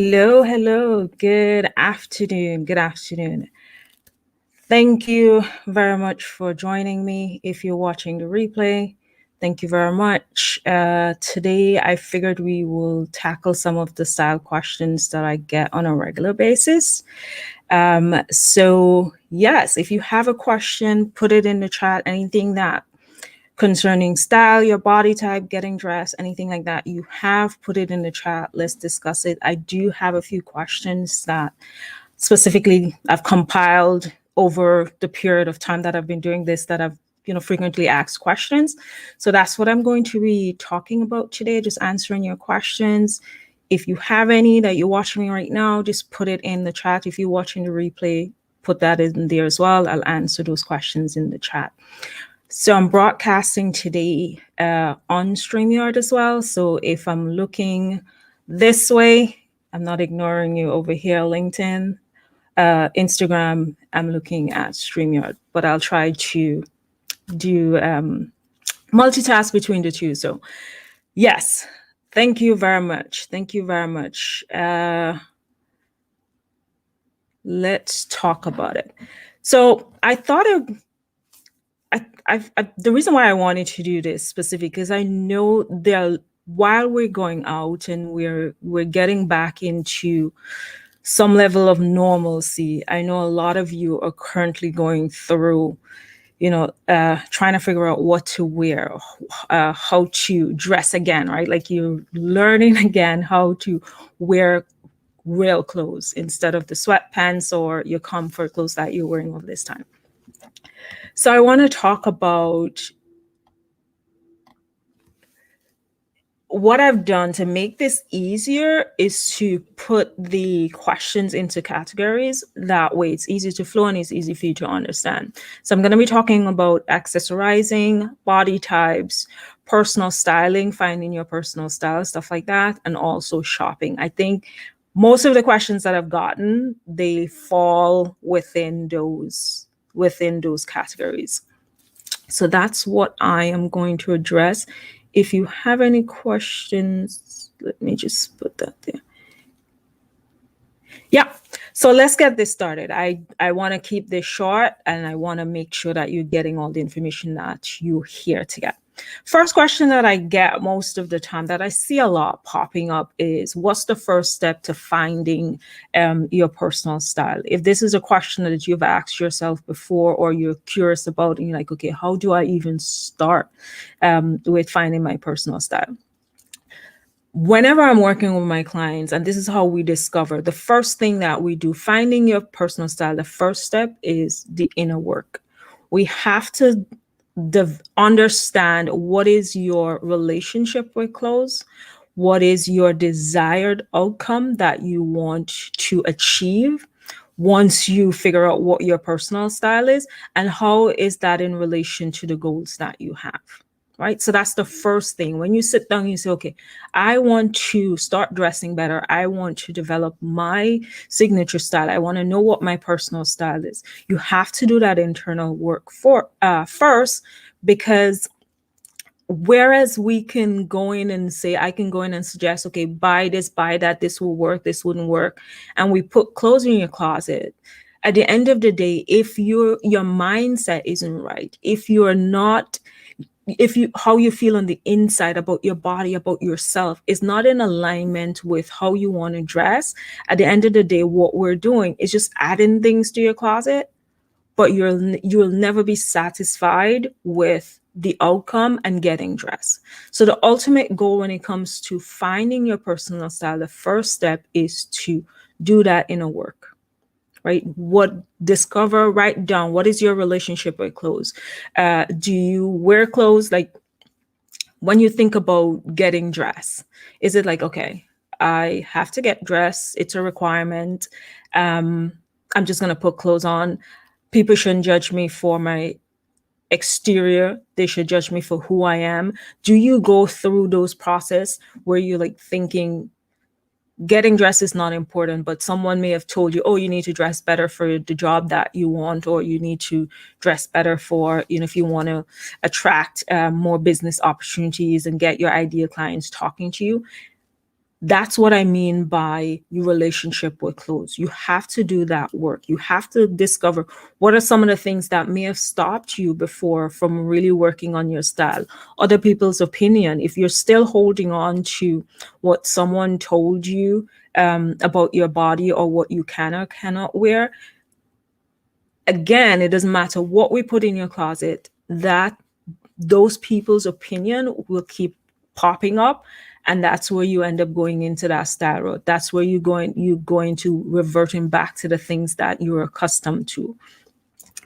Hello, hello. Good afternoon. Good afternoon. Thank you very much for joining me. If you're watching the replay, thank you very much. Today, I figured we will tackle some of the style questions that I get on a regular basis. Yes, if you have a question, put it in the chat. Anything that concerning style, your body type, getting dressed, anything like that, you have put it in the chat. Let's discuss it. I do have a few questions that specifically I've compiled over the period of time that I've been doing this that I've frequently asked questions. So that's what I'm going to be talking about today, just answering your questions. If you have any that you're watching me right now, just put it in the chat. If you're watching the replay, put that in there as well. I'll answer those questions in the chat. So I'm broadcasting today on StreamYard as well. So if I'm looking this way, I'm not ignoring you over here, LinkedIn, Instagram, I'm looking at StreamYard, but I'll try to do multitask between the two. So yes, thank you very much. Thank you very much. Let's talk about it. So I thought the reason why I wanted to do this specific is I know while we're going out and we're getting back into some level of normalcy, I know a lot of you are currently going through, trying to figure out what to wear, how to dress again, right? Like you're learning again how to wear real clothes instead of the sweatpants or your comfort clothes that you're wearing all this time. So I want to talk about what I've done to make this easier is to put the questions into categories. That way it's easy to flow and it's easy for you to understand. So I'm going to be talking about accessorizing, body types, personal styling, finding your personal style, stuff like that, and also shopping. I think most of the questions that I've gotten, they fall within those categories. So that's what I am going to address. If you have any questions, let me just put that there. Yeah, so let's get this started. I want to keep this short and I want to make sure that you're getting all the information that you're here to get. First question that I get most of the time that I see a lot popping up is, what's the first step to finding your personal style? If this is a question that you've asked yourself before or you're curious about and you're like, okay, how do I even start with finding my personal style? Whenever I'm working with my clients, and this is how we discover, the first thing that we do, finding your personal style, the first step is the inner work. We have to understand what is your relationship with clothes, what is your desired outcome that you want to achieve once you figure out what your personal style is, and how is that in relation to the goals that you have. Right. So that's the first thing. When you sit down, you say, okay, I want to start dressing better. I want to develop my signature style. I want to know what my personal style is. You have to do that internal work first, because whereas we can go in and say, I can go in and suggest, okay, buy this, buy that, this will work, this wouldn't work. And we put clothes in your closet. At the end of the day, if your mindset isn't right, if you're not, how you feel on the inside about your body, about yourself, is not in alignment with how you want to dress, at the end of the day, what we're doing is just adding things to your closet, but you'll never be satisfied with the outcome and getting dressed. So the ultimate goal when it comes to finding your personal style, the first step is to do that inner work. Right? Write down, what is your relationship with clothes? Do you wear clothes? Like when you think about getting dressed, is it like, okay, I have to get dressed, it's a requirement. I'm just going to put clothes on. People shouldn't judge me for my exterior. They should judge me for who I am. Do you go through those process where you're like thinking, getting dressed is not important, but someone may have told you, oh, you need to dress better for the job that you want, or you need to dress better for, if you want to attract more business opportunities and get your ideal clients talking to you. That's what I mean by your relationship with clothes. You have to do that work. You have to discover what are some of the things that may have stopped you before from really working on your style. Other people's opinion. If you're still holding on to what someone told you about your body or what you can or cannot wear, again, it doesn't matter what we put in your closet, that those people's opinion will keep popping up, and that's where you end up going into that style road. That's where you're going to reverting back to the things that you're accustomed to,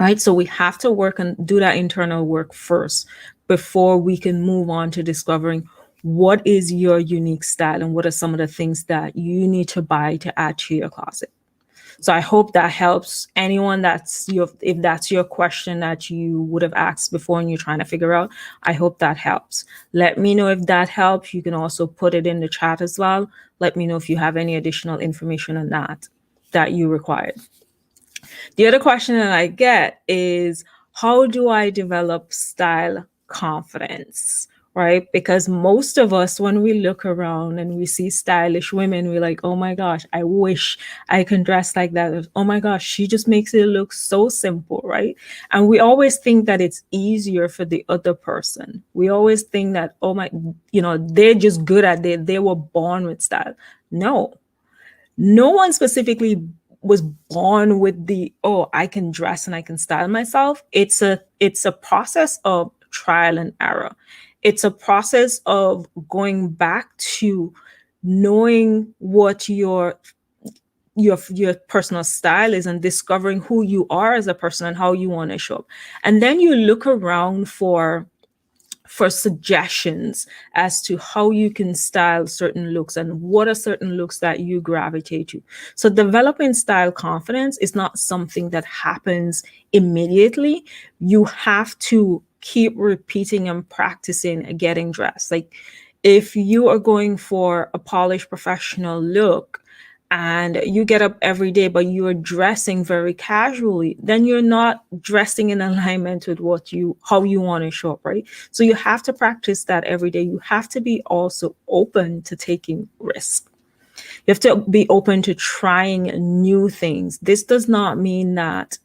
right? So we have to work and do that internal work first before we can move on to discovering what is your unique style and what are some of the things that you need to buy to add to your closet. So I hope that helps anyone if that's your question that you would have asked before and you're trying to figure out. I hope that helps. Let me know if that helps. You can also put it in the chat as well. Let me know if you have any additional information on that you required. The other question that I get is, how do I develop style confidence? Right? Because most of us, when we look around and we see stylish women, we're like, oh my gosh, I wish I can dress like that. Oh my gosh, she just makes it look so simple, right? And we always think that it's easier for the other person. We always think that, oh my, they're just good at it. They were born with style. No, no one specifically was born with the, oh, I can dress and I can style myself. It's a process of trial and error. It's a process of going back to knowing what your personal style is and discovering who you are as a person and how you want to show up. And then you look around for suggestions as to how you can style certain looks and what are certain looks that you gravitate to. So developing style confidence is not something that happens immediately. You have to keep repeating and practicing getting dressed. Like if you are going for a polished professional look, and you get up every day, but you are dressing very casually, then you're not dressing in alignment with how you want to show up, right? So you have to practice that every day. You have to be also open to taking risks. You have to be open to trying new things. This does not mean that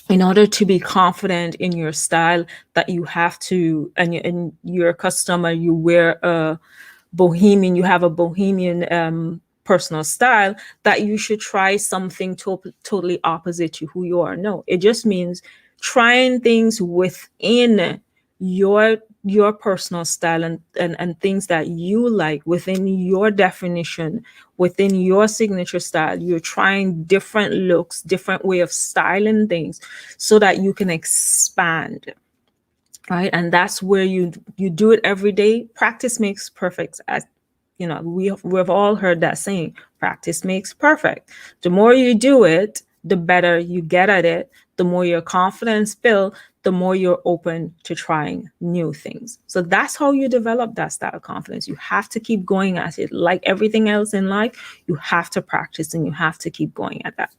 in order to be confident in your style that you have to, and you're a customer, you wear you have a bohemian personal style, that you should try something totally opposite to who you are. No, it just means trying things within your personal style and things that you like within your definition, within your signature style. You're trying different looks, different way of styling things so that you can expand. Right. And that's where you do it every day. Practice makes perfect. As we've all heard that saying, practice makes perfect. The more you do it, the better you get at it. The more your confidence builds, the more you're open to trying new things. So that's how you develop that style confidence. You have to keep going at it. Like everything else in life, you have to practice and you have to keep going at that.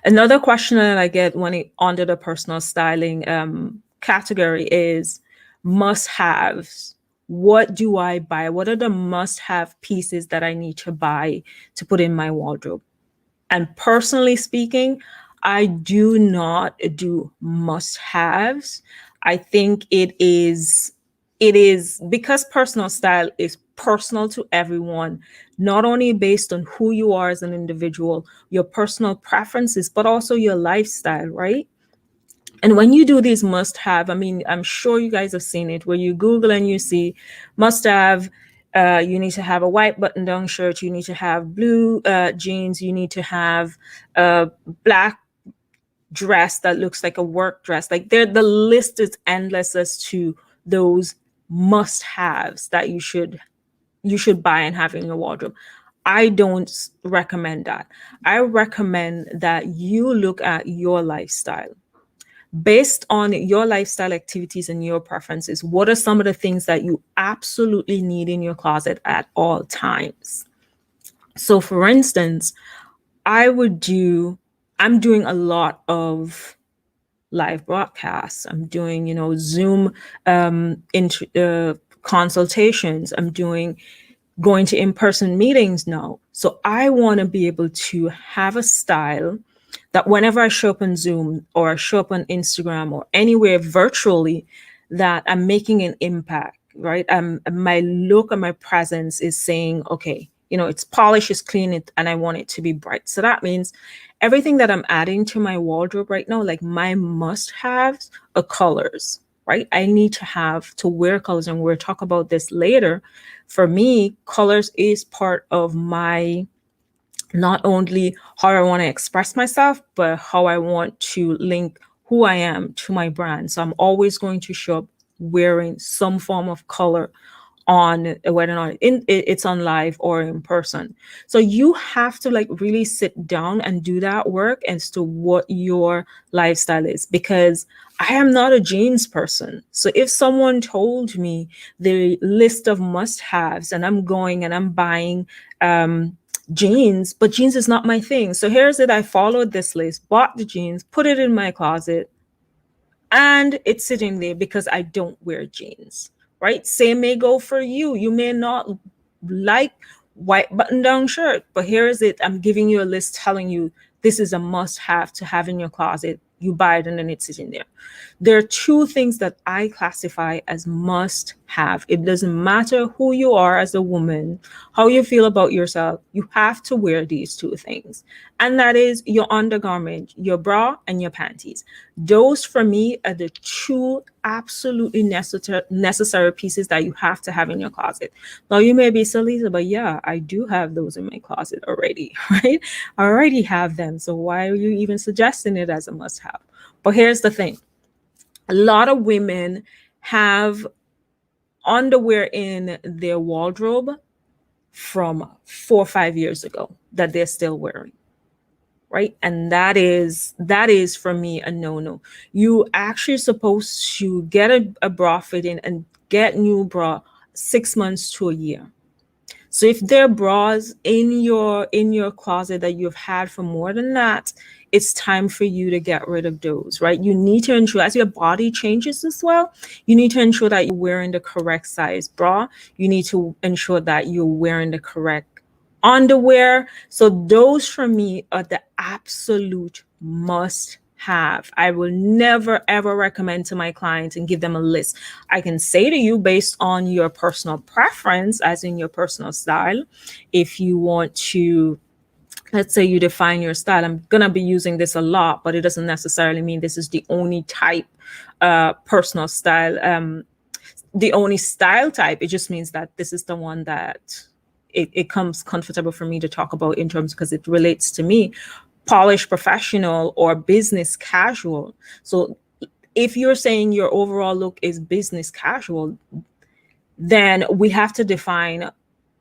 Another question that I get under the personal styling category is must-haves. What do I buy? What are the must-have pieces that I need to buy to put in my wardrobe? And personally speaking, I do not do must-haves. I think it is because personal style is personal to everyone, not only based on who you are as an individual, your personal preferences, but also your lifestyle, right? And when you do these must have, I mean, I'm sure you guys have seen it where you Google and you see must have, you need to have a white button down shirt, you need to have blue jeans, you need to have a black dress that looks like a work dress. Like the list is endless as to those must haves that you should buy and have in your wardrobe. I don't recommend that. I recommend that you look at your lifestyle. Based on your lifestyle activities and your preferences, what are some of the things that you absolutely need in your closet at all times? So for instance, I'm doing a lot of live broadcasts. I'm doing, Zoom consultations. I'm doing going to in-person meetings now. So I want to be able to have a style that whenever I show up on Zoom or I show up on Instagram or anywhere virtually, that I'm making an impact, right? My look and my presence is saying, okay, it's polished, it's clean, and I want it to be bright. So that means everything that I'm adding to my wardrobe right now, like my must-haves, are colors, right? I need to have to wear colors, and we'll talk about this later. For me, colors is part of my, not only how I want to express myself, but how I want to link who I am to my brand. So I'm always going to show up wearing some form of color on, whether or not it's on live or in person. So you have to like really sit down and do that work as to what your lifestyle is, because I am not a jeans person. So if someone told me the list of must-haves and I'm going and I'm buying jeans, but jeans is not my thing. So here's it. I followed this list, bought the jeans, put it in my closet, and it's sitting there because I don't wear jeans, right? Same may go for you. You may not like white button down shirt, but here is it. I'm giving you a list telling you this is a must have to have in your closet. You buy it and then it's sitting there. There are two things that I classify as must have. It doesn't matter who you are as a woman, how you feel about yourself, you have to wear these two things. And that is your undergarment, your bra, and your panties. Those for me are the two absolutely necessary pieces that you have to have in your closet. Now you may be so Lisa, but yeah, I do have those in my closet already, right? I already have them. So why are you even suggesting it as a must have? But here's the thing. A lot of women have underwear in their wardrobe from 4 or 5 years ago that they're still wearing, right? And that is for me a no-no. You actually supposed to get a bra fitting and get new bra 6 months to a year. So if there are bras in your closet that you've had for more than that, it's time for you to get rid of those, right? You need to ensure, as your body changes as well, you need to ensure that you're wearing the correct size bra. You need to ensure that you're wearing the correct underwear. So those for me are the absolute must have. I will never ever recommend to my clients and give them a list. I can say to you, based on your personal preference, as in your personal style, if you want to, let's say you define your style. I'm gonna be using this a lot, but it doesn't necessarily mean this is the only type, personal style, the only style type. It just means that this is the one that it comes comfortable for me to talk about in terms, because it relates to me. Polished professional or business casual. So if you're saying your overall look is business casual, then we have to define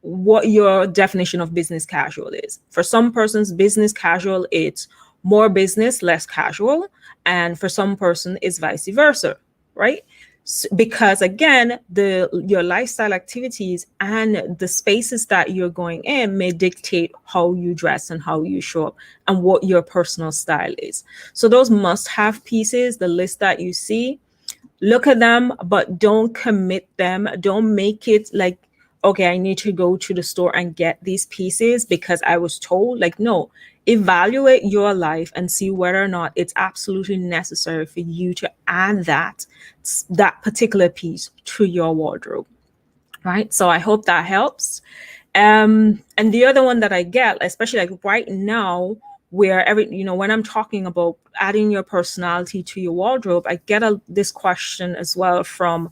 what your definition of business casual is. For some persons, business casual, it's more business, less casual. And for some person, it's vice versa, right? Because again, your lifestyle activities and the spaces that you're going in may dictate how you dress and how you show up and what your personal style is. So those must have pieces, the list that you see, look at them, but don't commit them. Don't make it like, okay, I need to go to the store and get these pieces because I was told. Like, no, evaluate your life and see whether or not it's absolutely necessary for you to add that particular piece to your wardrobe. Right. So I hope that helps. And the other one that I get, especially like right now, where when I'm talking about adding your personality to your wardrobe, I get this question as well from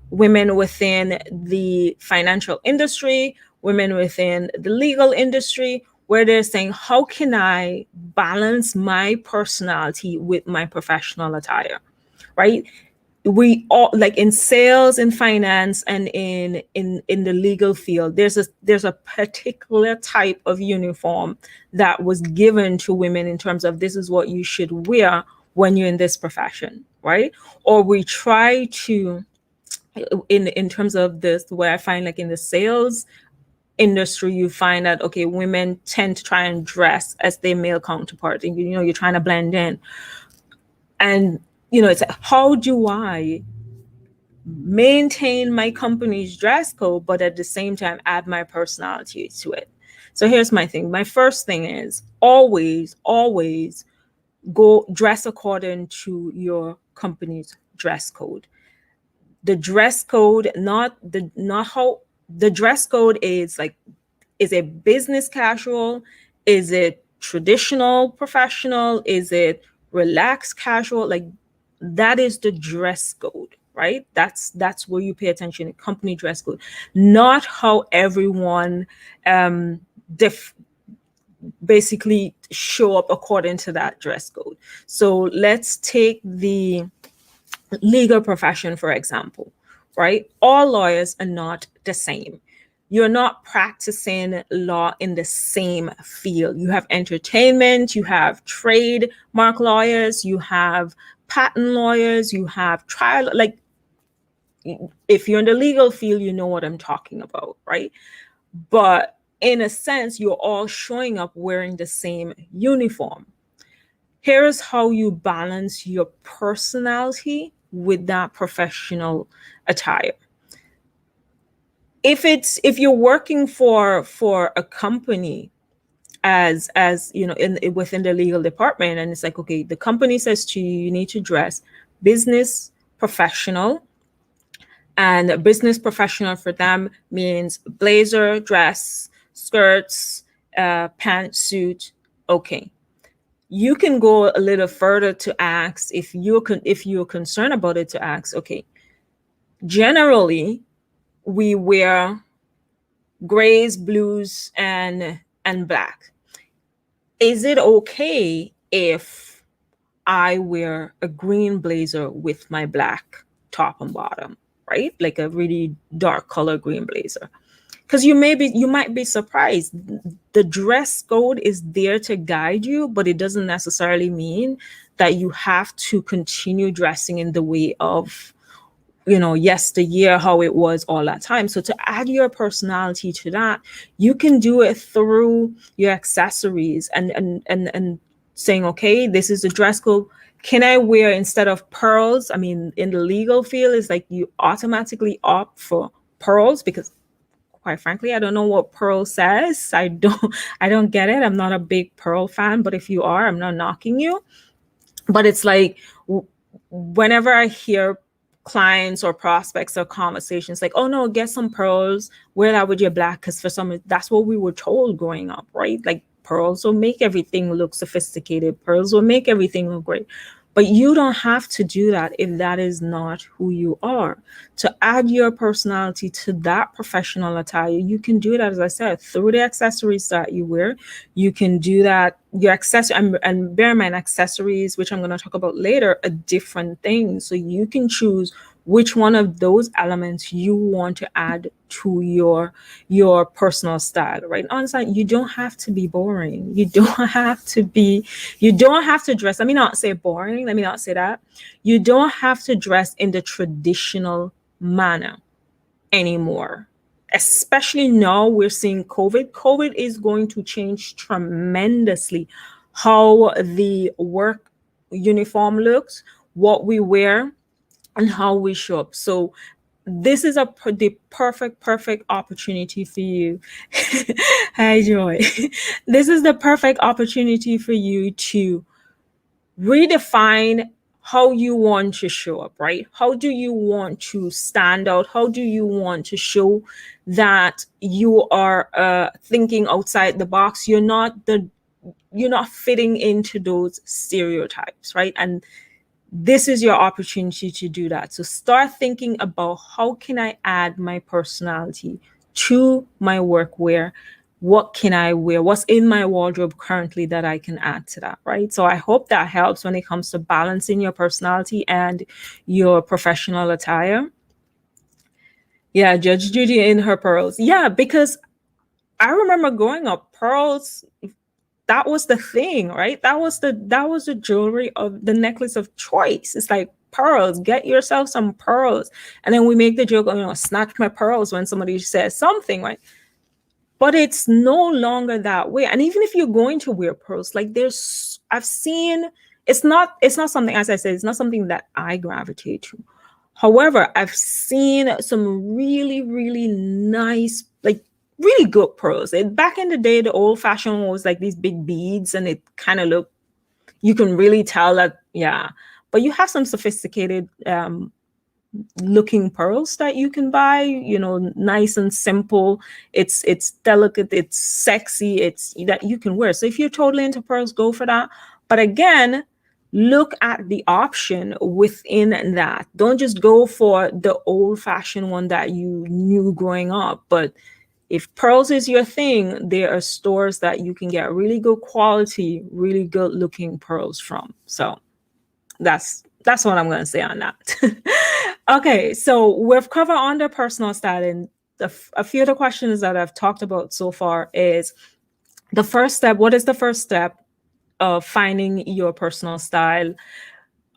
women within the financial industry, women within the legal industry, where they're saying, how can I balance my personality with my professional attire? Right? We all, like in sales and finance and in the legal field, there's a particular type of uniform that was given to women in terms of this is what you should wear when you're in this profession, right? Or we try to, in terms of this, where I find like in the sales industry, you find that, okay, women tend to try and dress as their male counterpart, and you're trying to blend in. And it's how do I maintain my company's dress code, but at the same time add my personality to it. So here's my thing. My first thing is always, always go dress according to your company's dress code. The dress code, not how the dress code is like, is it business casual? Is it traditional professional? Is it relaxed casual? Like that is the dress code, right? That's where you pay attention to company dress code, not how everyone um def- basically show up according to that dress code. So let's take the legal profession, for example, right? All lawyers are not the same. You're not practicing law in the same field. You have entertainment, you have trademark lawyers, you have patent lawyers, you have trial. Like, if you're in the legal field, you know what I'm talking about, right? But in a sense, you're all showing up wearing the same uniform. Here's how you balance your personality with that professional attire. If you're working for a company, as you know, in within the legal department, and it's like, okay, the company says to you, you need to dress business professional, and a business professional for them means blazer, dress, skirts, pantsuit. Okay, you can go a little further to ask, if you're concerned about it, to ask, okay, generally we wear grays, blues, and black. Is it okay if I wear a green blazer with my black top and bottom, right? Like a really dark color green blazer. Because you might be surprised. The dress code is there to guide you, but it doesn't necessarily mean that you have to continue dressing in the way of, yesteryear, how it was all that time. So to add your personality to that, you can do it through your accessories, and saying, okay, this is the dress code. Can I wear, instead of pearls? I mean, in the legal field, it's like you automatically opt for pearls, because quite frankly, I don't know what pearl says. I don't get it. I'm not a big pearl fan, but if you are, I'm not knocking you. But it's like, whenever I hear clients or prospects or conversations like, oh no, get some pearls, wear that with your black, because for some, that's what we were told growing up, right? Like, pearls will make everything look sophisticated, pearls will make everything look great. But you don't have to do that if that is not who you are. To add your personality to that professional attire, you can do that, as I said, through the accessories that you wear. You can do that, your accessory, and bear in mind, accessories, which I'm going to talk about later, are different things. So you can choose which one of those elements you want to add to your personal style, right? Honestly, you don't have to be boring. You don't have to dress. Let me not say boring. Let me not say that. You don't have to dress in the traditional manner anymore. Especially now we're seeing COVID. COVID is going to change tremendously how the work uniform looks, what we wear, and how we show up. So this is the perfect opportunity for you. Hi, Joy. This is the perfect opportunity for you to redefine how you want to show up, right? How do you want to stand out? How do you want to show that you are thinking outside the box? You're not fitting into those stereotypes, right? And this is your opportunity to do that. So start thinking about, how can I add my personality to my workwear? What can I wear? What's in my wardrobe currently that I can add to that, right? So I hope that helps when it comes to balancing your personality and your professional attire. Yeah, Judge Judy in her pearls. Yeah, because I remember growing up, pearls, that was the thing, right? That was the jewelry of the necklace of choice. It's like, pearls, get yourself some pearls. And then we make the joke, snatch my pearls when somebody says something, right? But it's no longer that way. And even if you're going to wear pearls, like, I've seen, it's not something, as I said, it's not something that I gravitate to. However, I've seen some really, really nice, like really good pearls. Back in the day, the old fashioned one was like these big beads, and it kind of looked, you can really tell that, yeah. But you have some sophisticated looking pearls that you can buy, nice and simple. It's delicate, it's sexy, it's that you can wear. So if you're totally into pearls, go for that. But again, look at the option within that. Don't just go for the old fashioned one that you knew growing up. But if pearls is your thing, there are stores that you can get really good quality, really good looking pearls from. So that's what I'm going to say on that. Okay, so we've covered under personal styling. A few of the questions that I've talked about so far is the first step. What is the first step of finding your personal style?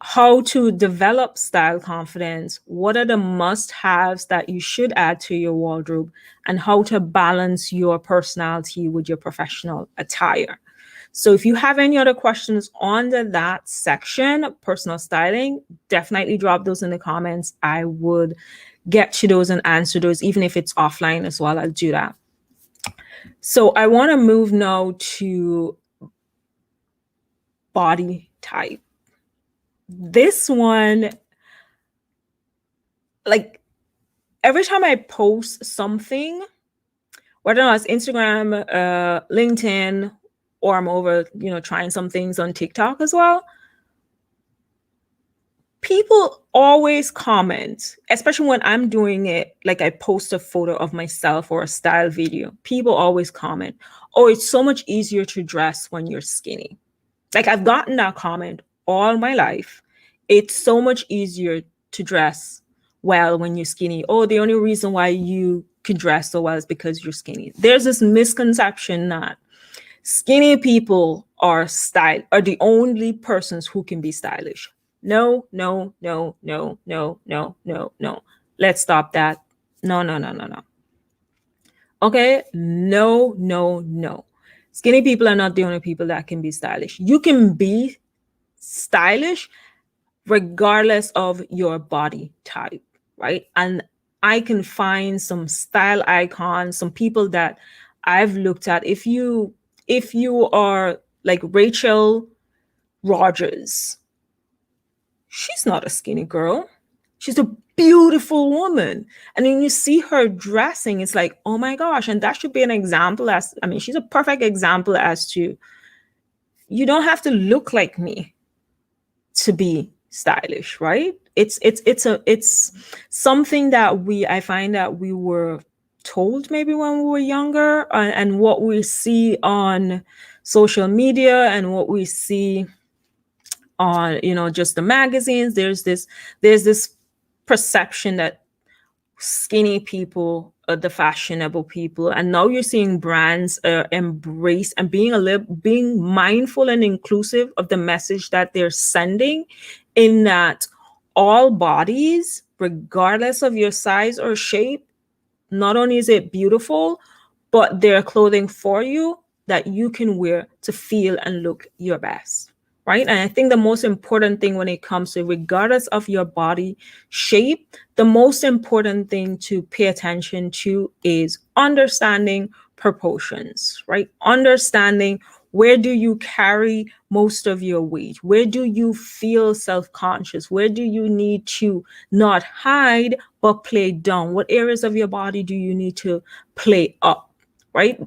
How to develop style confidence? What are the must-haves that you should add to your wardrobe? And how to balance your personality with your professional attire. So if you have any other questions on that section, personal styling, definitely drop those in the comments. I would get to those and answer those, even if it's offline as well. I'll do that. So I want to move now to body type. This one, like every time I post something, whether or not it's Instagram, LinkedIn, or I'm over, trying some things on TikTok as well, people always comment, especially when I'm doing it, like I post a photo of myself or a style video. People always comment, oh, it's so much easier to dress when you're skinny. Like I've gotten that comment all my life. It's so much easier to dress well when you're skinny. Oh, the only reason why you can dress so well is because you're skinny. There's this misconception that skinny people are the only persons who can be stylish. No, no, no, no, no, no, no, no. Let's stop that. No, no, no, no, no. Okay? No, no, no. Skinny people are not the only people that can be stylish. You can be stylish regardless of your body type, right? And I can find some style icons, some people that I've looked at. If you are like Rachel Rogers, she's not a skinny girl. She's a beautiful woman. And then you see her dressing, it's like, oh my gosh. And that should be an example she's a perfect example as to, you don't have to look like me to be stylish, right? It's something that I find that we were told maybe when we were younger, and what we see on social media and what we see on just the magazines. There's this perception that skinny people are the fashionable people, and now you're seeing brands embrace and being mindful and inclusive of the message that they're sending, in that all bodies, regardless of your size or shape, not only is it beautiful, but they're clothing for you that you can wear to feel and look your best, right? And I think the most important thing when it comes to, regardless of your body shape, the most important thing to pay attention to is understanding proportions, right? Understanding, where do you carry most of your weight? Where do you feel self-conscious? Where do you need to not hide, but play down? What areas of your body do you need to play up, right?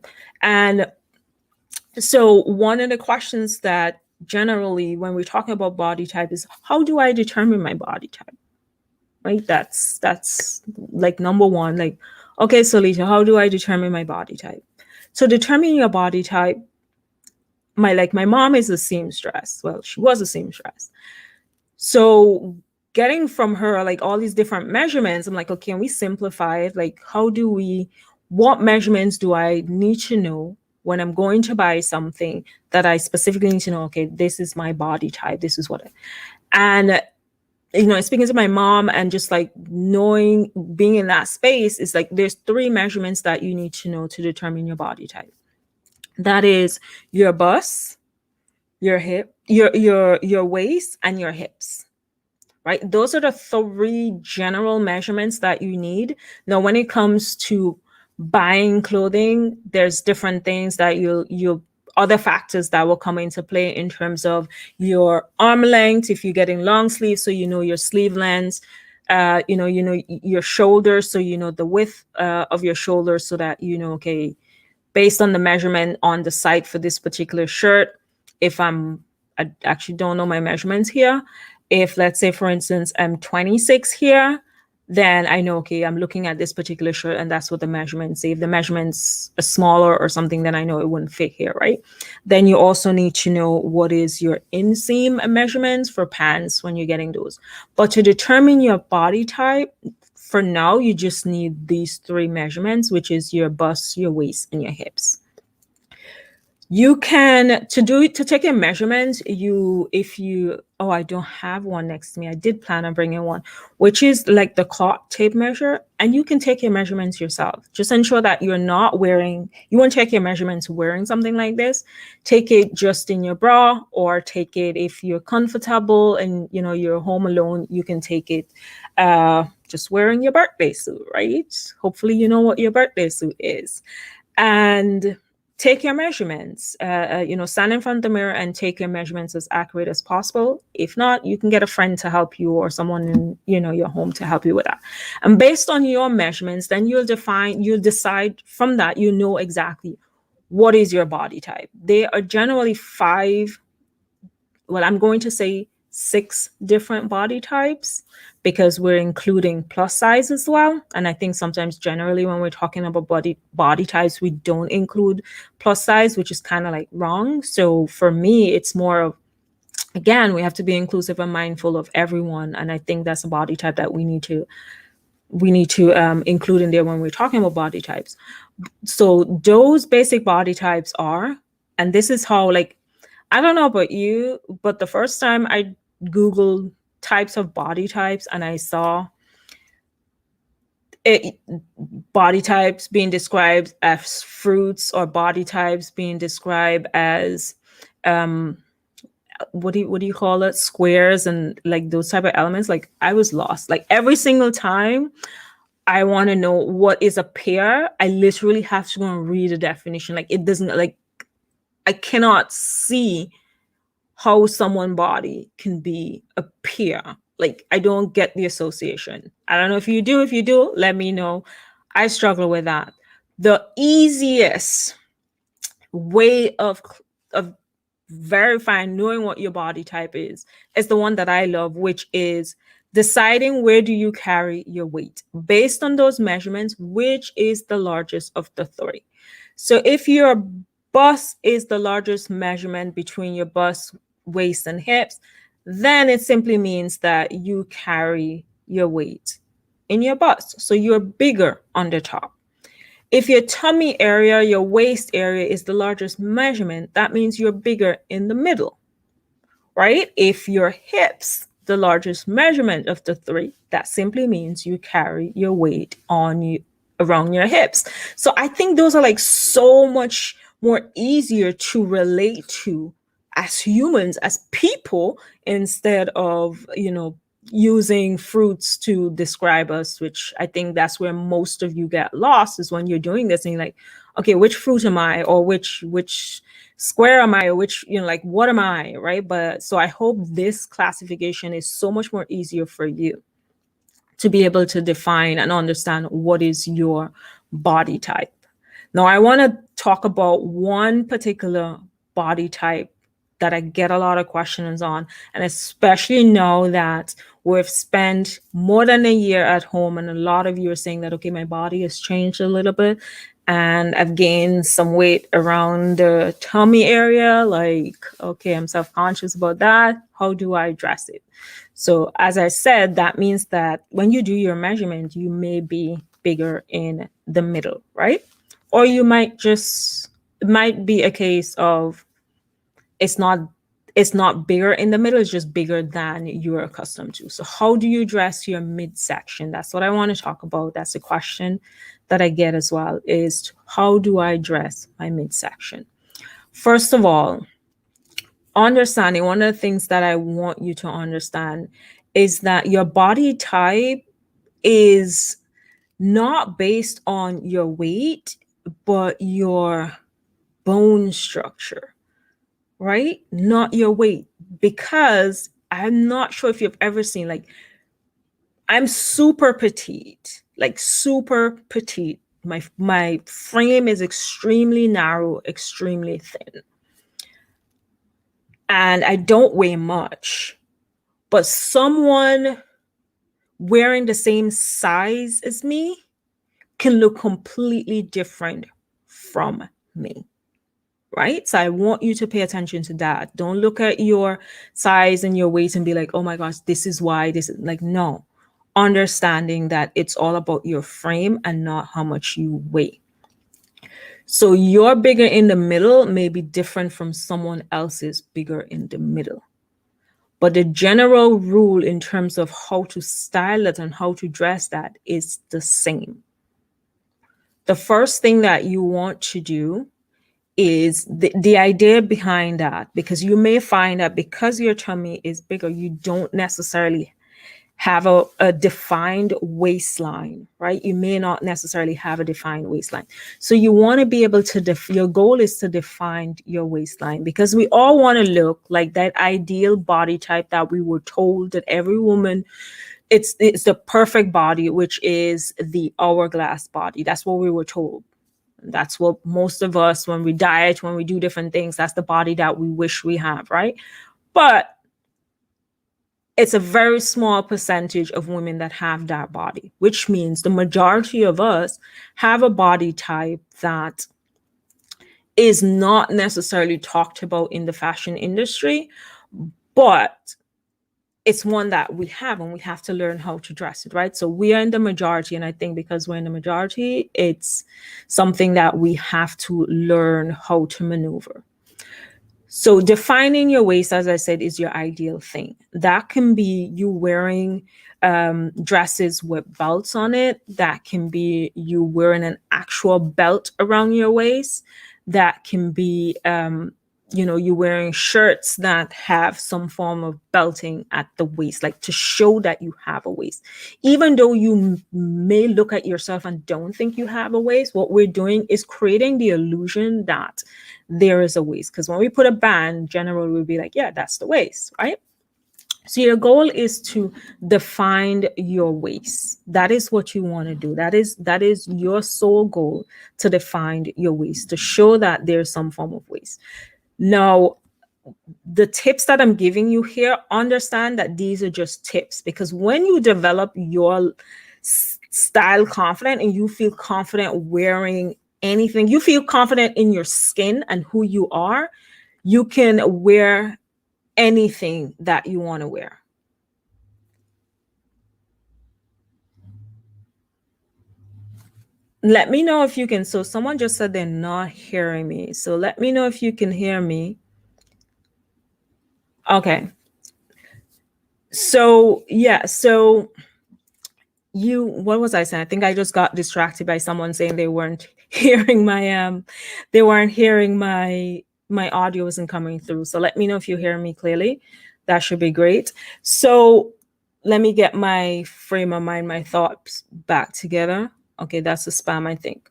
And so one of the questions that generally when we're talking about body type is, how do I determine my body type? Right? That's like number one. Like, okay, so Lisa, how do I determine my body type? So determining your body type, my mom is a seamstress. Well, she was a seamstress. So getting from her like all these different measurements, I'm like, okay, can we simplify it? Like, what measurements do I need to know when I'm going to buy something, that I specifically need to know, okay, this is my body type, this is and speaking to my mom and just like knowing, being in that space, is like, there's 3 measurements that you need to know to determine your body type. That is your bust, your hip, your waist, and your hips. right? Those are the three general measurements that you need. Now, when it comes to buying clothing, there's different things that you other factors that will come into play in terms of your arm length. If you're getting long sleeves, so you know your sleeve length. You know your shoulders, so you know the width of your shoulders, so that you know, okay, based on the measurement on the site for this particular shirt, if I actually don't know my measurements here. If, let's say, for instance, I'm 26 here, then I know, okay, I'm looking at this particular shirt and that's what the measurements say. If the measurements are smaller or something, then I know it wouldn't fit here, right? Then you also need to know what is your inseam measurements for pants when you're getting those. But to determine your body type, for now, you just need these three measurements, which is your bust, your waist, and your hips. You can to take your measurements, I don't have one next to me. I did plan on bringing one, which is like the cloth tape measure, and you can take your measurements yourself. Just ensure that you won't take your measurements wearing something like this. Take it just in your bra, or take it if you're comfortable and you're home alone, you can take it just wearing your birthday suit, right? Hopefully you know what your birthday suit is. And take your measurements. Stand in front of the mirror and take your measurements as accurate as possible. If not, you can get a friend to help you, or someone in your home to help you with that. And based on your measurements, then you'll decide from that. You know exactly what is your body type. They are generally five. Well, I'm going to say 6 different body types, because we're including plus size as well. And I think sometimes generally when we're talking about body types, we don't include plus size, which is kind of like wrong. So for me, it's more of, again, we have to be inclusive and mindful of everyone. And I think that's a body type that we need to include in there when we're talking about body types. So those basic body types are, and this is how, like, I don't know about you, but the first time I Googled types of body types and I saw body types being described as fruits, or body types being described as what do you call it, squares, and like those type of elements, like I was lost. Like every single time I want to know what is a pear, I literally have to go and read a definition. Like it doesn't, like, I cannot see how someone's body can be a pear. Like I don't get the association. I don't know if you do. If you do, let me know. I struggle with that. The easiest way of verifying, knowing what your body type is the one that I love, which is deciding where do you carry your weight. Based on those measurements, which is the largest of the three. So if your bust is the largest measurement between your bust, waist, and hips, then it simply means that you carry your weight in your bust. So you're bigger on the top. If your tummy area, your waist area is the largest measurement, that means you're bigger in the middle, right? If your hips, the largest measurement of the three, that simply means you carry your weight on you around your hips. So I think those are like so much more easier to relate to as humans, as people, instead of, using fruits to describe us, which I think that's where most of you get lost, is when you're doing this and you're like, okay, which fruit am I, or which square am I, or which, like, what am I, right? But so I hope this classification is so much more easier for you to be able to define and understand what is your body type. Now, I want to talk about one particular body type that I get a lot of questions on, and especially now that we've spent more than a year at home, and a lot of you are saying that, okay, my body has changed a little bit, and I've gained some weight around the tummy area. Like, okay, I'm self-conscious about that. How do I address it? So as I said, that means that when you do your measurement, you may be bigger in the middle, right? Or it might be a case of it's not bigger in the middle, it's just bigger than you're accustomed to. So how do you dress your midsection? That's what I want to talk about. That's a question that I get as well, is how do I dress my midsection? First of all, understanding, one of the things that I want you to understand is that your body type is not based on your weight, but your bone structure, right? Not your weight. Because I'm not sure if you've ever seen, like, I'm super petite, like super petite. My frame is extremely narrow, extremely thin. And I don't weigh much. But someone wearing the same size as me can look completely different from me, right? So I want you to pay attention to that. Don't look at your size and your weight and be like, oh my gosh, this is why this is like, no. Understanding that it's all about your frame and not how much you weigh. So your bigger in the middle may be different from someone else's bigger in the middle. But the general rule in terms of how to style it and how to dress that is the same. The first thing that you want to do is the idea behind that, because you may find that because your tummy is bigger, you don't necessarily have a defined waistline, right? You may not necessarily have a defined waistline. So you want to be able to, your goal is to define your waistline, because we all want to look like that ideal body type that we were told that every woman, it's the perfect body, which is the hourglass body. That's what we were told. That's what most of us, when we diet, when we do different things, that's the body that we wish we have, right? But it's a very small percentage of women that have that body, which means the majority of us have a body type that is not necessarily talked about in the fashion industry, but it's one that we have, and we have to learn how to dress it, right? So we are in the majority, and I think because we're in the majority, it's something that we have to learn how to maneuver. So defining your waist, as I said, is your ideal thing. That can be you wearing dresses with belts on it. That can be you wearing an actual belt around your waist. That can be you wearing shirts that have some form of belting at the waist, like to show that you have a waist. Even though you may look at yourself and don't think you have a waist, what we're doing is creating the illusion that there is a waist. Because when we put a band, generally we'll be like, yeah, that's the waist, right? So your goal is to define your waist. That is what you want to do. That is your sole goal, to define your waist, to show that there's some form of waist. Now, the tips that I'm giving you here, understand that these are just tips, because when you develop your style confident and you feel confident wearing anything, you feel confident in your skin and who you are, you can wear anything that you want to wear. Let me know if you can. So someone just said they're not hearing me. So let me know if you can hear me. Okay. So yeah, so what was I saying? I think I just got distracted by someone saying they weren't hearing my my audio wasn't coming through. So let me know if you hear me clearly. That should be great. So let me get my frame of mind, my thoughts back together. Okay, that's a spam, I think.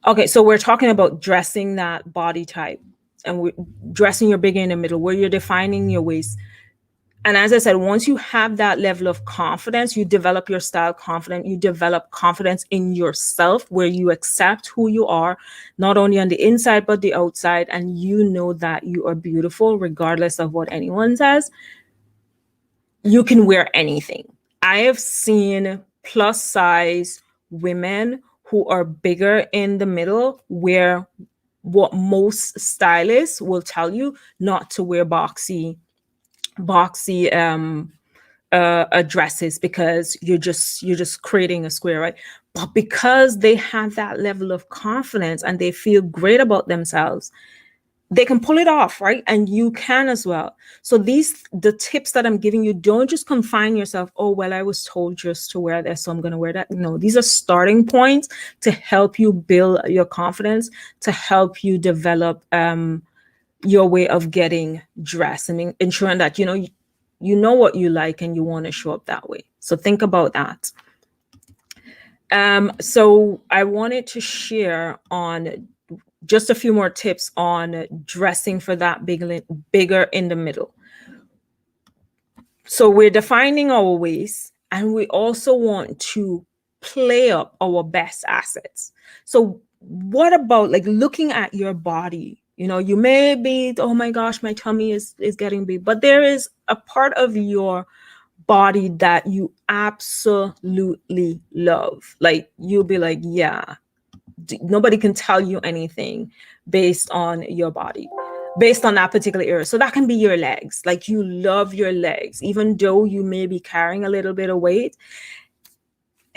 Okay, so we're talking about dressing that body type, and we're dressing your bigger in the middle, where you're defining your waist. And as I said, once you have that level of confidence, you develop your style confidence, you develop confidence in yourself, where you accept who you are, not only on the inside, but the outside. And you know that you are beautiful, regardless of what anyone says. You can wear anything. I have seen plus size women who are bigger in the middle wear what most stylists will tell you not to wear boxy dresses, because you're just creating a square, right? But because they have that level of confidence and they feel great about themselves, they can pull it off, right? And you can as well. So the tips that I'm giving you, don't just confine yourself. Oh, well, I was told just to wear this, so I'm going to wear that. No, these are starting points to help you build your confidence, to help you develop your way of getting dressed. I mean, ensuring that, you know what you like and you want to show up that way. So think about that. So I wanted to share on just a few more tips on dressing for that bigger in the middle. So we're defining our waist, and we also want to play up our best assets. So what about like looking at your body? You know, you may be, oh my gosh, my tummy is getting big, but there is a part of your body that you absolutely love. Like you'll be like, yeah, nobody can tell you anything based on your body, based on that particular area. So that can be your legs. Like you love your legs, even though you may be carrying a little bit of weight.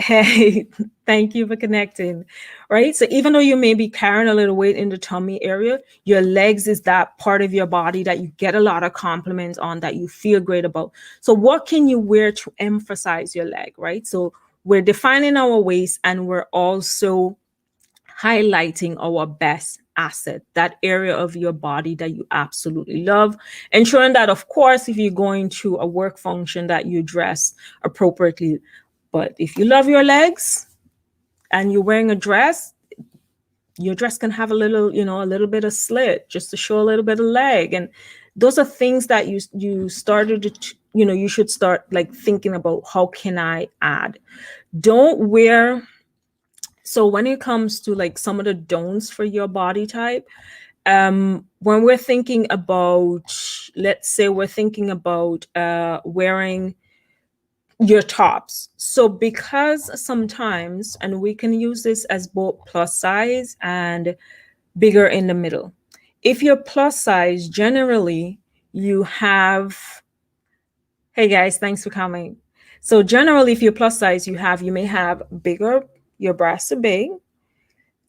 Hey, thank you for connecting. Right. So even though you may be carrying a little weight in the tummy area, your legs is that part of your body that you get a lot of compliments on, that you feel great about. So what can you wear to emphasize your leg? Right. So we're defining our waist, and we're also highlighting our best asset, that area of your body that you absolutely love, ensuring that, of course, if you're going to a work function, that you dress appropriately. But if you love your legs and you're wearing a dress, your dress can have a little, a little bit of slit just to show a little bit of leg. And those are things that you started to, you should start like thinking about, how can I add? Don't wear. So when it comes to like some of the don'ts for your body type, when we're thinking about, let's say we're thinking about wearing your tops. So because sometimes, and we can use this as both plus size and bigger in the middle. If you're plus size, generally you have, hey guys, thanks for coming. So generally, if you're plus size, you may have bigger, your breasts are big,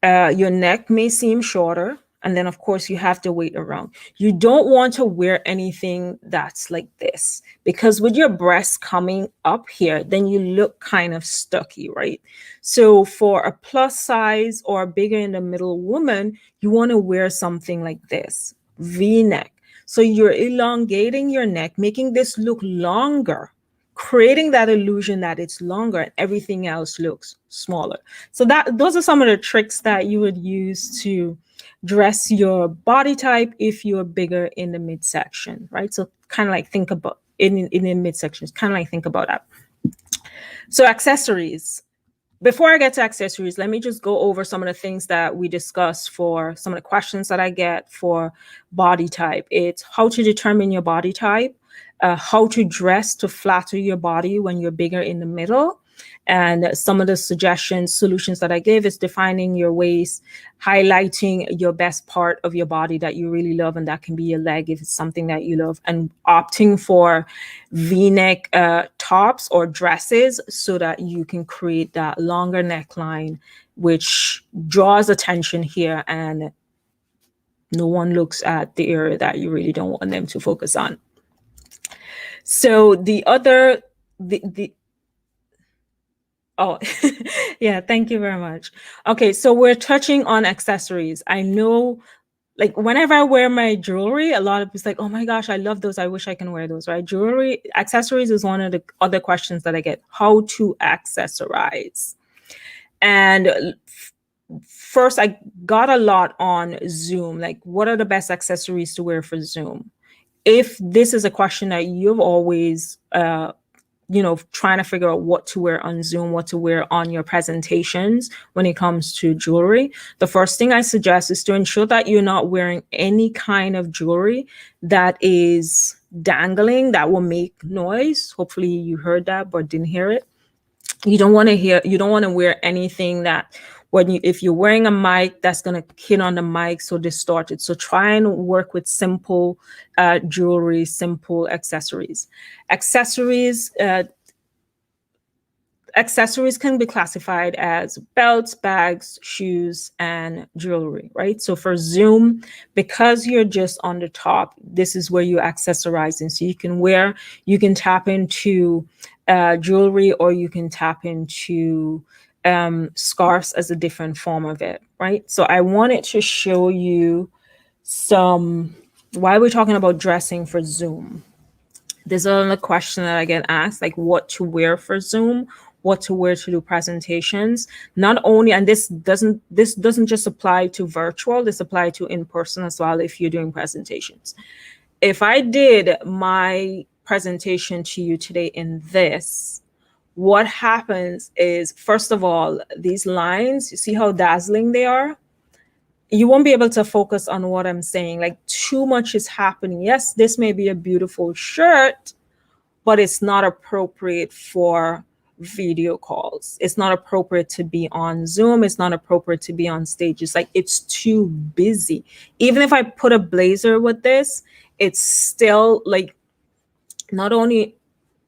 your neck may seem shorter, and then of course you have the weight around. You don't want to wear anything that's like this, because with your breasts coming up here, then you look kind of stucky, right? So for a plus size or a bigger in the middle woman, you want to wear something like this, V-neck. So you're elongating your neck, making this look longer, creating that illusion that it's longer and everything else looks smaller. So those are some of the tricks that you would use to dress your body type if you're bigger in the midsection, right? So kind of like think about in the midsections, kind of like think about that. So accessories. Before I get to accessories, let me just go over some of the things that we discussed for some of the questions that I get for body type. It's how to determine your body type, how to dress to flatter your body when you're bigger in the middle. And some of the solutions that I gave is defining your waist, highlighting your best part of your body that you really love, and that can be your leg if it's something that you love, and opting for V-neck tops or dresses so that you can create that longer neckline, which draws attention here, and no one looks at the area that you really don't want them to focus on. So the oh, yeah, thank you very much. Okay, so we're touching on accessories. I know, like, whenever I wear my jewelry, a lot of it's like, oh my gosh, I love those. I wish I can wear those, right? Accessories is one of the other questions that I get, how to accessorize. And first, I got a lot on Zoom, like, what are the best accessories to wear for Zoom? If this is a question that you've always trying to figure out what to wear on Zoom, what to wear on your presentations when it comes to jewelry, the first thing I suggest is to ensure that you're not wearing any kind of jewelry that is dangling, that will make noise. Hopefully you heard that but didn't hear it. You don't want to wear anything that if you're wearing a mic, that's going to hit on the mic, so distorted. So try and work with simple jewelry, simple accessories. Accessories can be classified as belts, bags, shoes, and jewelry, right? So for Zoom, because you're just on the top, this is where you're accessorizing. So you can tap into jewelry, or you can tap into scarves as a different form of it, right? So I wanted to show you why we're talking about dressing for Zoom. There's another question that I get asked, like what to wear for Zoom, what to wear to do presentations. Not only, and this doesn't just apply to virtual, this applies to in person as well if you're doing presentations. If I did my presentation to you today in this, what happens is, first of all, these lines, you see how dazzling they are? You won't be able to focus on what I'm saying. Like too much is happening. Yes, this may be a beautiful shirt, but it's not appropriate for video calls. It's not appropriate to be on Zoom. It's not appropriate to be on stage. It's like it's too busy. Even if I put a blazer with this, it's still like not only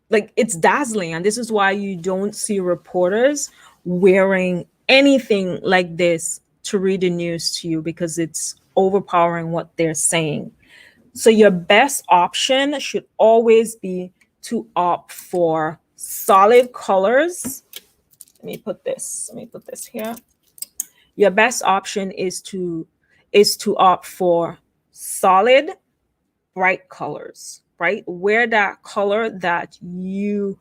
like it's dazzling. And this is why you don't see reporters wearing anything like this to read the news to you, because it's overpowering what they're saying. So your best option should always be to opt for solid colors. Let me put this here. Your best option is to opt for solid, bright colors, right? Wear that color that you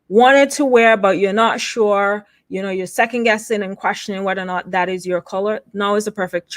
wanted to wear, but you're not sure, you're second guessing and questioning whether or not that is your color. Now is the perfect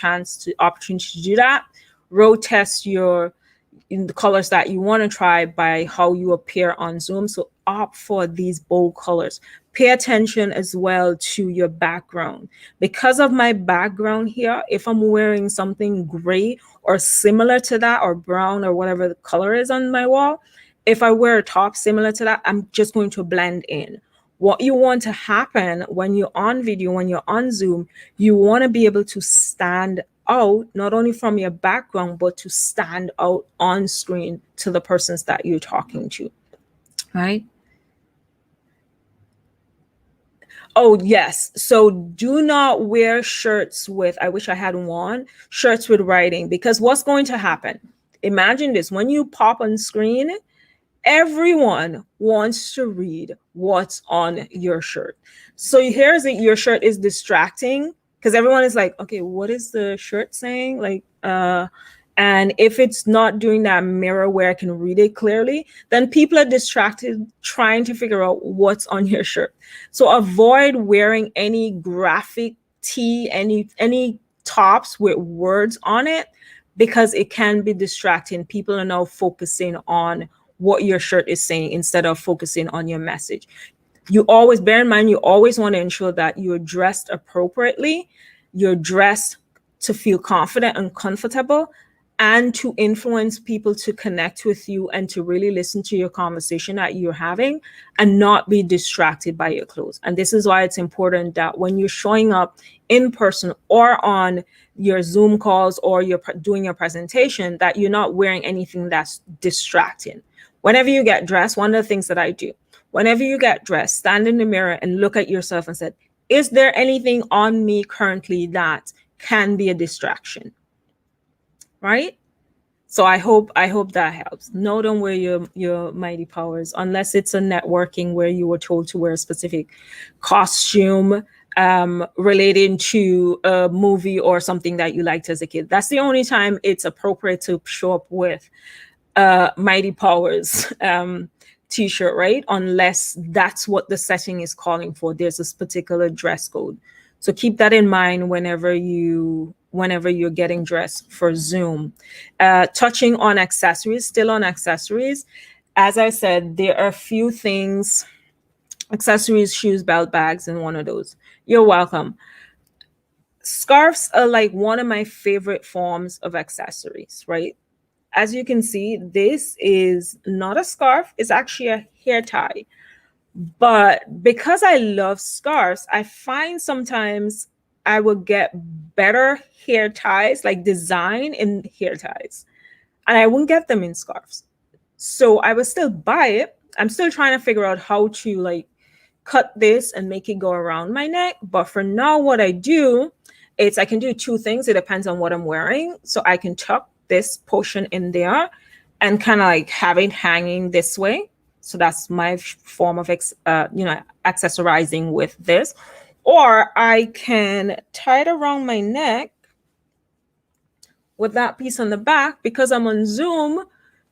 opportunity to do that. Road test in the colors that you want to try by how you appear on Zoom. So opt for these bold colors. Pay attention as well to your background. Because of my background here, if I'm wearing something gray or similar to that, or brown, or whatever the color is on my wall, if I wear a top similar to that, I'm just going to blend in. What you want to happen when you're on video, when you're on Zoom, you want to be able to stand out, not only from your background, but to stand out on screen to the persons that you're talking to, right? Oh, yes. So do not wear shirts with, I wish I had one, shirts with writing, because what's going to happen? Imagine this, when you pop on screen, everyone wants to read what's on your shirt. So here's it, your shirt is distracting because everyone is like, okay, what is the shirt saying? Like, and if it's not doing that mirror where I can read it clearly, then people are distracted trying to figure out what's on your shirt. So avoid wearing any graphic tee, any tops with words on it, because it can be distracting. People are now focusing on what your shirt is saying instead of focusing on your message. You always bear in mind, you always want to ensure that you're dressed appropriately, you're dressed to feel confident and comfortable, and to influence people to connect with you and to really listen to your conversation that you're having and not be distracted by your clothes. And this is why it's important that when you're showing up in person or on your Zoom calls or you're doing your presentation, that you're not wearing anything that's distracting. Whenever you get dressed, one of the things that I do, whenever you get dressed, stand in the mirror and look at yourself and say, is there anything on me currently that can be a distraction? Right? So I hope that helps. No, don't wear your mighty powers unless it's a networking where you were told to wear a specific costume relating to a movie or something that you liked as a kid. That's the only time it's appropriate to show up with mighty powers t-shirt, right? Unless that's what the setting is calling for. There's this particular dress code. So keep that in mind whenever you're getting dressed for Zoom. Touching on accessories, still on accessories. As I said, there are a few things, accessories, shoes, belt, bags, and one of those. You're welcome. Scarves are like one of my favorite forms of accessories, right? As you can see, this is not a scarf, it's actually a hair tie. But because I love scarves, I find sometimes I will get better hair ties, like design in hair ties, and I won't get them in scarves. So I will still buy it. I'm still trying to figure out how to like cut this and make it go around my neck. But for now, what I do is I can do two things. It depends on what I'm wearing. So I can tuck this portion in there and kind of like have it hanging this way. So that's my form of accessorizing with this. Or I can tie it around my neck with that piece on the back. Because I'm on Zoom,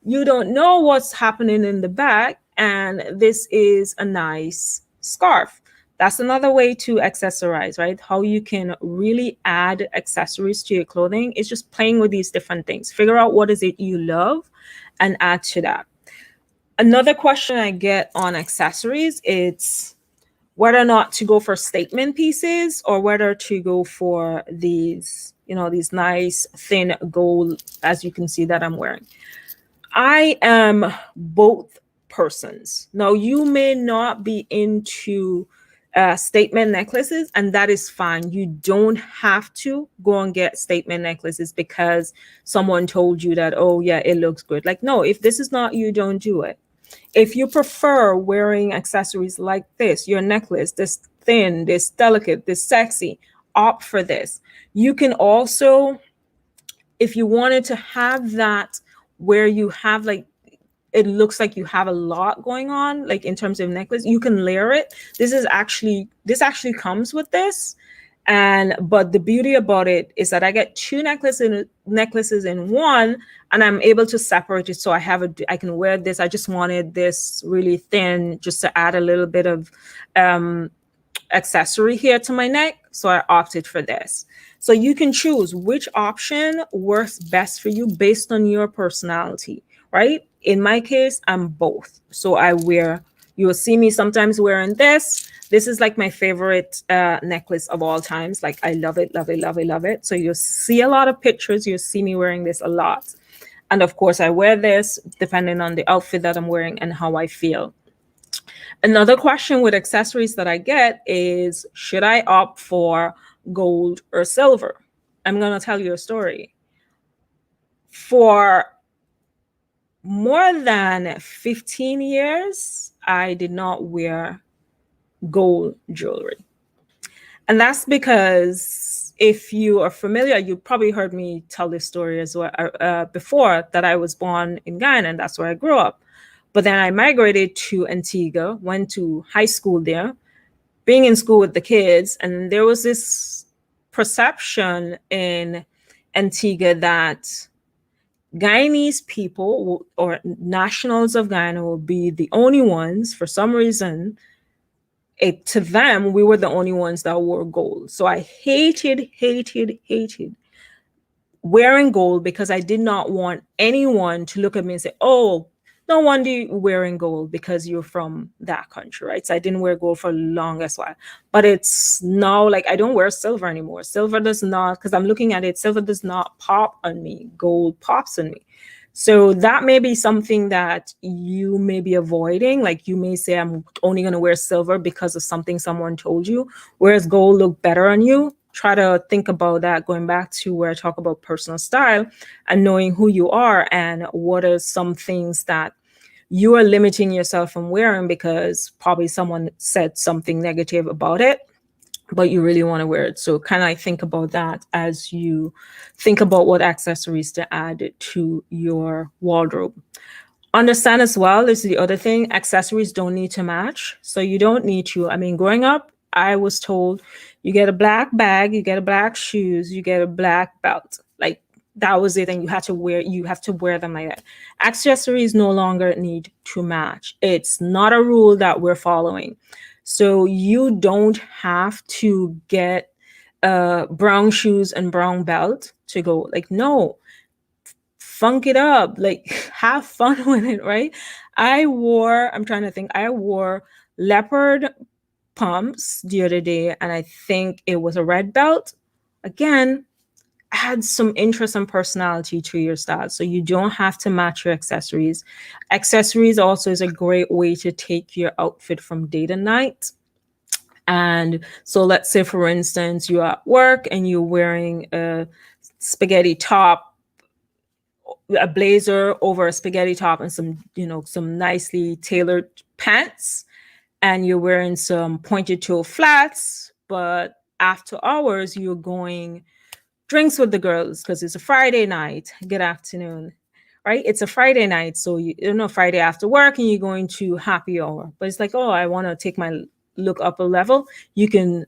You don't know what's happening in the back, and this is a nice scarf. That's another way to accessorize, right? How you can really add accessories to your clothing is just playing with these different things. Figure out what is it you love and add to that. Another question I get on accessories, it's whether or not to go for statement pieces or whether to go for these, these nice thin gold, as you can see that I'm wearing. I am both persons. Now, you may not be into statement necklaces, and that is fine. You don't have to go and get statement necklaces because someone told you that, oh, yeah, it looks good. Like, no, if this is not you, don't do it. If you prefer wearing accessories like this, your necklace, this thin, this delicate, this sexy, opt for this. You can also, if you wanted to have that where you have like, it looks like you have a lot going on, like in terms of necklace, you can layer it. This actually comes with this. But the beauty about it is that I get two necklaces in one, and I'm able to separate it. So I can wear this. I just wanted this really thin just to add a little bit of accessory here to my neck. So I opted for this. So you can choose which option works best for you based on your personality, right? In my case, I'm both. So you will see me sometimes wearing this. This is like my favorite necklace of all times. Like I love it, love it, love it, love it. So you'll see a lot of pictures. You'll see me wearing this a lot. And of course, I wear this depending on the outfit that I'm wearing and how I feel. Another question with accessories that I get is, should I opt for gold or silver? I'm going to tell you a story. For more than 15 years, I did not wear gold jewelry. And that's because if you are familiar, you probably heard me tell this story as well before, that I was born in Ghana and that's where I grew up. But then I migrated to Antigua, went to high school there, being in school with the kids. And there was this perception in Antigua that Guyanese people or nationals of Guyana will be the only ones, for some reason, to them, we were the only ones that wore gold. So I hated wearing gold because I did not want anyone to look at me and say, oh, no wonder you're wearing gold because you're from that country, right? So I didn't wear gold for the longest while. But it's now like I don't wear silver anymore. Silver does not, because I'm looking at it, silver does not pop on me. Gold pops on me. So that may be something that you may be avoiding. Like you may say, I'm only going to wear silver because of something someone told you, whereas gold look better on you. Try to think about that, going back to where I talk about personal style and knowing who you are and what are some things that you are limiting yourself from wearing because probably someone said something negative about it, but you really want to wear it. So kind of think about that as you think about what accessories to add to your wardrobe. Understand as well, this is the other thing, accessories don't need to match. So you don't need to, I mean, growing up, I was told you get a black bag, you get a black shoes, you get a black belt. Like that was it. And you have to wear them like that. Accessories no longer need to match. It's not a rule that we're following. So you don't have to get brown shoes and brown belt to go. Like, no, funk it up, like have fun with it, right? I wore leopard pumps the other day, and I think it was a red belt. Again, add some interest and personality to your style. So you don't have to match your accessories. Accessories also is a great way to take your outfit from day to night. And so let's say, for instance, you're at work and you're wearing a spaghetti top, a blazer over a spaghetti top and some nicely tailored pants, and you're wearing some pointed toe flats, but after hours you're going drinks with the girls because it's a Friday night. Good afternoon, right? It's a Friday night, so Friday after work, and you're going to happy hour. But it's like, oh, I want to take my look up a level. You can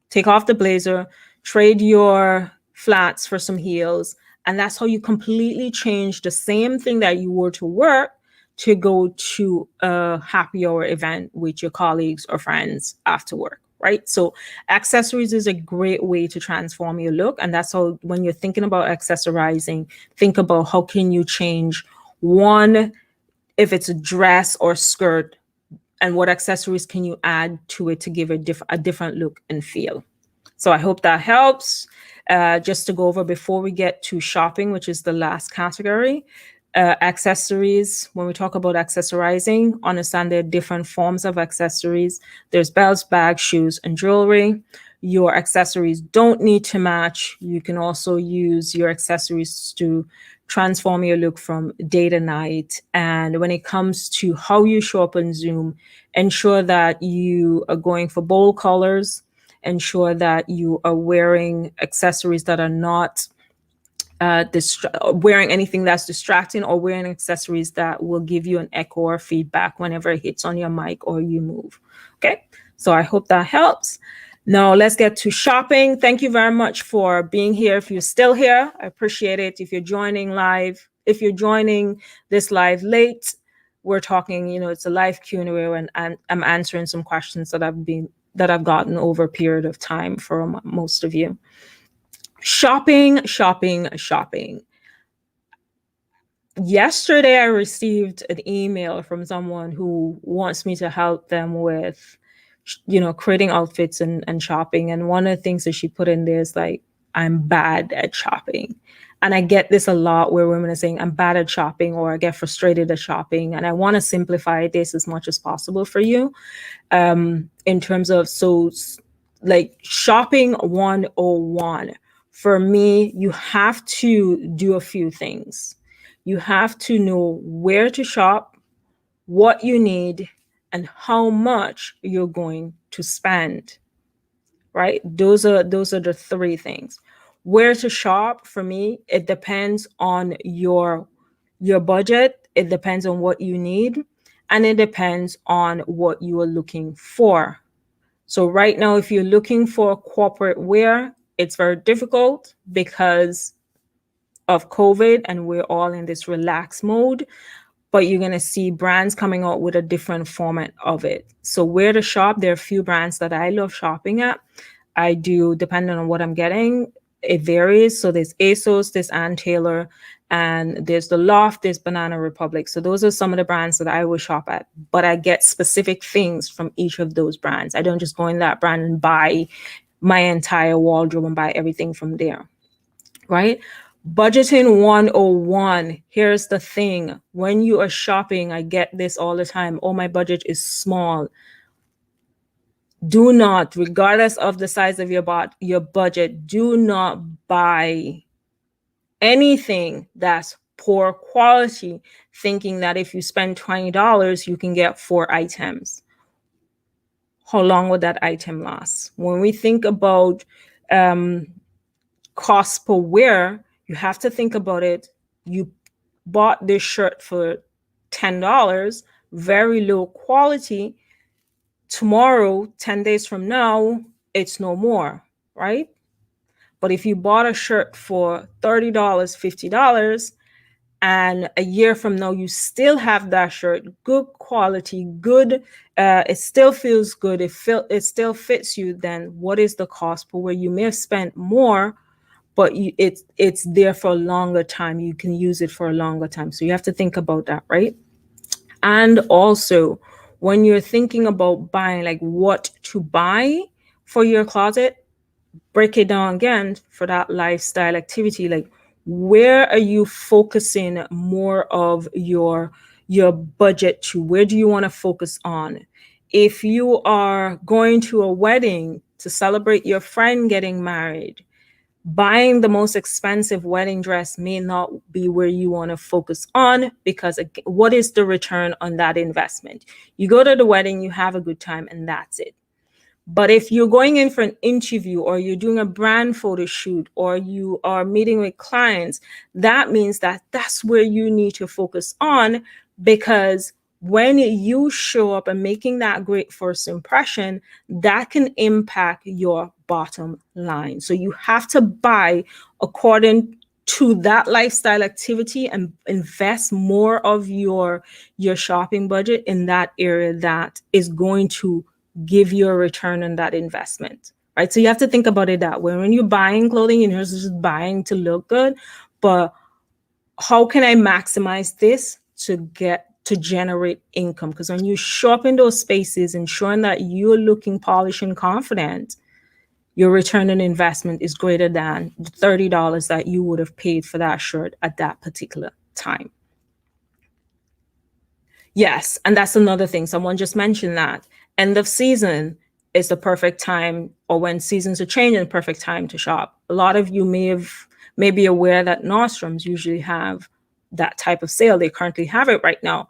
take off the blazer, trade your flats for some heels, And that's how you completely change the same thing that you wore to work to go to a happy hour event with your colleagues or friends after work, right? So accessories is a great way to transform your look. And that's how, when you're thinking about accessorizing, think about how can you change one, if it's a dress or skirt, and what accessories can you add to it to give a different look and feel. So I hope that helps. Just to go over before we get to shopping, which is the last category, accessories. When we talk about accessorizing, understand there are different forms of accessories. There's belts, bags, shoes, and jewelry. Your accessories don't need to match. You can also use your accessories to transform your look from day to night. And when it comes to how you show up on Zoom, ensure that you are going for bold colors, ensure that you are wearing accessories that are not wearing anything that's distracting, or wearing accessories that will give you an echo or feedback whenever it hits on your mic or you move. Okay, so I hope that helps. Now let's get to shopping. Thank you very much for being here. If you're still here, I appreciate it. If you're joining live, if you're joining this live late, we're talking, it's a live Q&A, and I'm answering some questions that I've gotten over a period of time from most of you. Shopping. Yesterday, I received an email from someone who wants me to help them with, creating outfits and shopping. And one of the things that she put in there is like, I'm bad at shopping. And I get this a lot where women are saying, I'm bad at shopping, or I get frustrated at shopping. And I want to simplify this as much as possible for you. In terms of, like shopping 101, for me, you have to do a few things. You have to know where to shop, what you need, and how much you're going to spend, right? Those are the three things. Where to shop, for me, it depends on your budget, it depends on what you need, and it depends on what you are looking for. So right now, if you're looking for corporate wear, it's very difficult because of COVID and we're all in this relaxed mode, but you're going to see brands coming out with a different format of it. So where to shop, there are a few brands that I love shopping at. I do, depending on what I'm getting, it varies. So there's ASOS, there's Ann Taylor, and there's The Loft, there's Banana Republic. So those are some of the brands that I will shop at, but I get specific things from each of those brands. I don't just go in that brand and buy my entire wardrobe and buy everything from there, right? Budgeting 101. Here's the thing. When you are shopping, I get this all the time. Oh, my budget is small. Do not, regardless of the size of your budget, do not buy anything that's poor quality, thinking that if you spend $20, you can get 4 items. How long would that item last? When we think about cost per wear, you have to think about it. You bought this shirt for $10, very low quality. Tomorrow, 10 days from now, it's no more, right? But if you bought a shirt for $30, $50, and a year from now, you still have that shirt, good quality, good, it still feels good, it still fits you, then what is the cost per wear? You may have spent more, but it's there for a longer time. You can use it for a longer time. So you have to think about that, right? And also, when you're thinking about buying, like what to buy for your closet, break it down again for that lifestyle activity. Like, where are you focusing more of your budget to? Where do you want to focus on? If you are going to a wedding to celebrate your friend getting married, buying the most expensive wedding dress may not be where you want to focus on, because what is the return on that investment? You go to the wedding, you have a good time, and that's it. But if you're going in for an interview, or you're doing a brand photo shoot, or you are meeting with clients, that means that that's where you need to focus on, because when you show up and making that great first impression, that can impact your bottom line. So you have to buy according to that lifestyle activity and invest more of your shopping budget in that area that is going to give you a return on that investment, right? So you have to think about it that way. When you're buying clothing, you're just buying to look good, but how can I maximize this to generate income? Because when you shop in those spaces, ensuring that you're looking polished and confident, your return on investment is greater than the $30 that you would have paid for that shirt at that particular time. Yes, and that's another thing. Someone just mentioned that end of season is the perfect time, or when seasons are changing, perfect time to shop. A lot of you may be aware that Nordstrom's usually have that type of sale. They currently have it right now.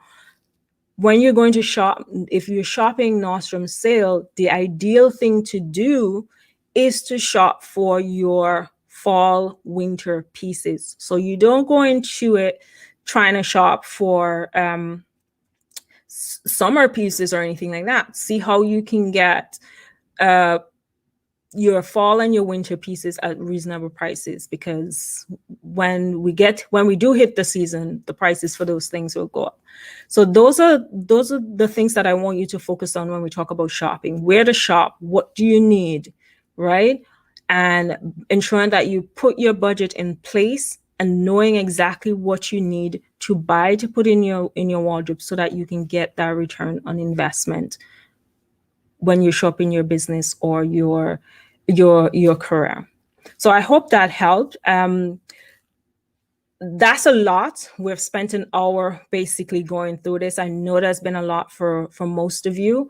When you're going to shop, if you're shopping Nordstrom's sale, the ideal thing to do is to shop for your fall winter pieces. So you don't go into it trying to shop for summer pieces or anything like that. See how you can get your fall and your winter pieces at reasonable prices, because when we do hit the season, the prices for those things will go up. So those are the things that I want you to focus on when we talk about shopping. Where to shop, what do you need, right? And ensuring that you put your budget in place and knowing exactly what you need to buy to put in your wardrobe so that you can get that return on investment when you're shopping your business or your career. So I hope that helped. That's a lot. We've spent an hour basically going through this. I know there's been a lot for most of you.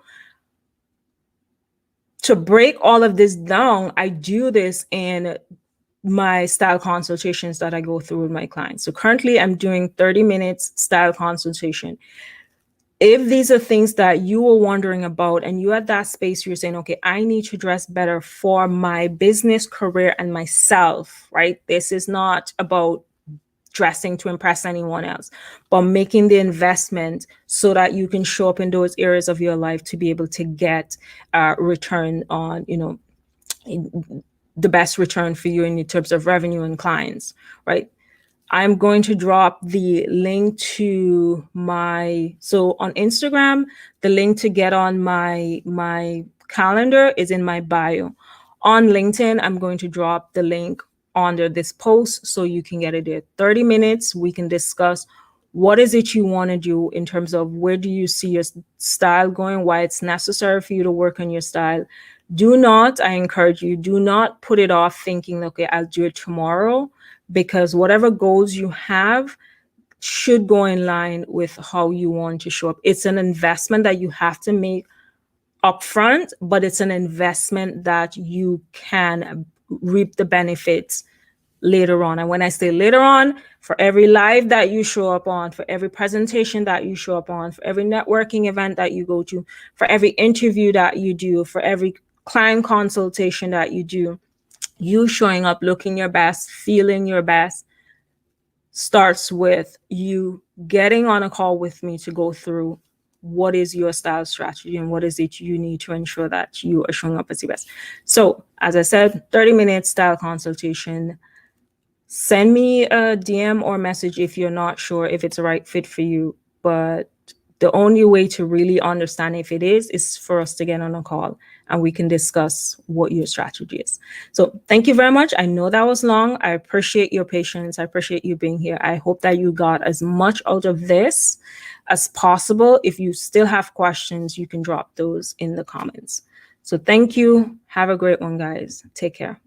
To break all of this down, I do this in my style consultations that I go through with my clients. So currently I'm doing 30 minutes style consultation. If these are things that you were wondering about and you're at that space, you're saying, okay, I need to dress better for my business, career, and myself, right? This is not about dressing to impress anyone else, but making the investment so that you can show up in those areas of your life to be able to get return on, the best return for you in terms of revenue and clients, right? I'm going to drop the link to so on Instagram, the link to get on my calendar is in my bio. On LinkedIn, I'm going to drop the link under this post so you can get it there. 30 minutes, we can discuss what is it you want to do in terms of where do you see your style going, why it's necessary for you to work on your style. I encourage you, do not put it off thinking, okay, I'll do it tomorrow, because whatever goals you have should go in line with how you want to show up. It's an investment that you have to make upfront, but it's an investment that you can reap the benefits later on. And when I say later on, for every live that you show up on, for every presentation that you show up on, for every networking event that you go to, for every interview that you do, for every client consultation that you do, you showing up, looking your best, feeling your best, starts with you getting on a call with me to go through what is your style strategy and what is it you need to ensure that you are showing up as your best. So as I said, 30 minutes style consultation. Send me a DM or message if you're not sure if it's the right fit for you. But the only way to really understand if it is for us to get on a call and we can discuss what your strategy is. So thank you very much. I know that was long. I appreciate your patience. I appreciate you being here. I hope that you got as much out of this as possible. If you still have questions, you can drop those in the comments. So thank you. Have a great one, guys. Take care.